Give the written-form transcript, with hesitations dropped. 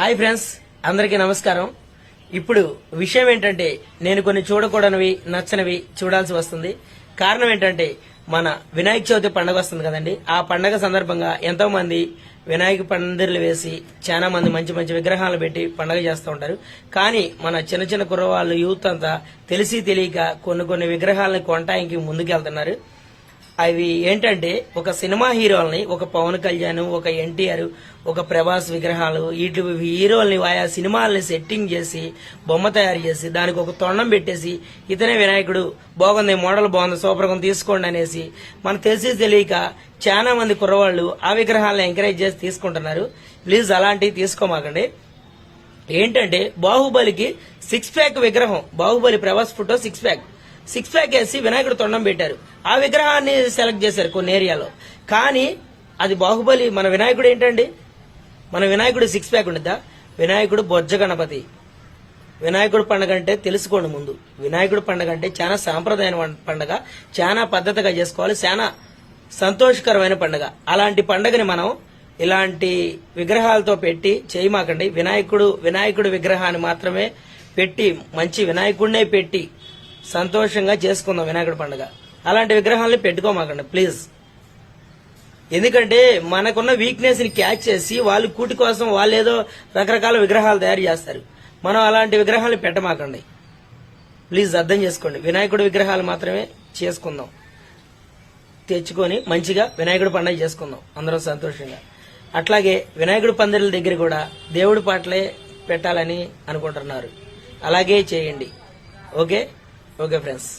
Hi friends, అందరికీ నమస్కారం. ఇప్పుడు విషయం ఏంటంటే నేను కొన్ని చూడకూడనివి నచ్చనివి చూడాల్సి వస్తుంది. కారణం ఏంటంటే మన వినాయక చవితి పండుగ వస్తుంది కదండి. ఆ పండుగ సందర్భంగా ఎంతో మంది వినాయక పందిర్లు వేసి చాలా మంది మంచి మంచి విగ్రహాలు పెట్టి పండుగ చేస్తూ ఉంటారు. కానీ మన చిన్న చిన్న కుర్రవాళ్ళు యూత్ అంతా తెలిసి తెలియక కొన్ని విగ్రహాలను కొనటానికి ముందుకెళ్తున్నారు. అవి ఏంటంటే ఒక సినిమా హీరోల్ని, ఒక పవన్ కళ్యాణ్, ఒక ఎన్టీఆర్, ఒక ప్రభాస్ విగ్రహాలు, ఇటు హీరోల్ని ఆయా సినిమాల్ని సెట్టింగ్ చేసి బొమ్మ తయారు చేసి దానికి ఒక తొండం పెట్టేసి ఇతనే వినాయకుడు, బాగుంది, మోడల్ బాగుంది, సూపర్ గా తీసుకోండి అనేసి మనకు తెలిసి తెలియక చాలా మంది కుర్రవాళ్ళు ఆ విగ్రహాలను ఎంకరేజ్ చేసి తీసుకుంటున్నారు. ప్లీజ్ అలాంటివి తీసుకోమాకండి. ఏంటంటే బాహుబలికి 6 ప్యాక్ విగ్రహం, బాహుబలి ప్రభాస్ ఫోటో 6 ప్యాక్ వేసి వినాయకుడు తొండం పెట్టారు. ఆ విగ్రహాన్ని సెలెక్ట్ చేశారు కొన్ని ఏరియాలో. కానీ అది బాహుబలి. మన వినాయకుడు ఏంటండి, మన వినాయకుడు 6 ప్యాక్ ఉండిద్దా? వినాయకుడు బొజ్జ గణపతి. వినాయకుడు పండుగ అంటే తెలుసుకోండి. ముందు వినాయకుడు పండుగ అంటే చాలా సాంప్రదాయమైన పండుగ, చాలా పద్ధతిగా చేసుకోవాలి, చాలా సంతోషకరమైన పండుగ. అలాంటి పండుగని మనం ఇలాంటి విగ్రహాలతో పెట్టి చేయమాకండి. వినాయకుడు విగ్రహాన్ని మాత్రమే పెట్టి, మంచి వినాయకుడినే పెట్టి సంతోషంగా చేసుకుందాం వినాయకుడి పండుగ. అలాంటి విగ్రహాలని పెట్టుకోమాకండి ప్లీజ్. ఎందుకంటే మనకున్న వీక్నెస్ ని క్యాచ్ చేసి వాళ్ళు కూటి కోసం వాళ్ళు ఏదో రకరకాల విగ్రహాలు తయారు చేస్తారు. మనం అలాంటి విగ్రహాలు పెట్టమాకండి ప్లీజ్, అర్థం చేసుకోండి. వినాయకుడి విగ్రహాలు మాత్రమే చేసుకుందాం, తెచ్చుకొని మంచిగా వినాయకుడి పండుగ చేసుకుందాం అందరం సంతోషంగా. అట్లాగే వినాయకుడి పందిర్ల దగ్గర కూడా దేవుడి పాటలే పెట్టాలని అనుకుంటున్నారు. అలాగే చేయండి. Okay friends.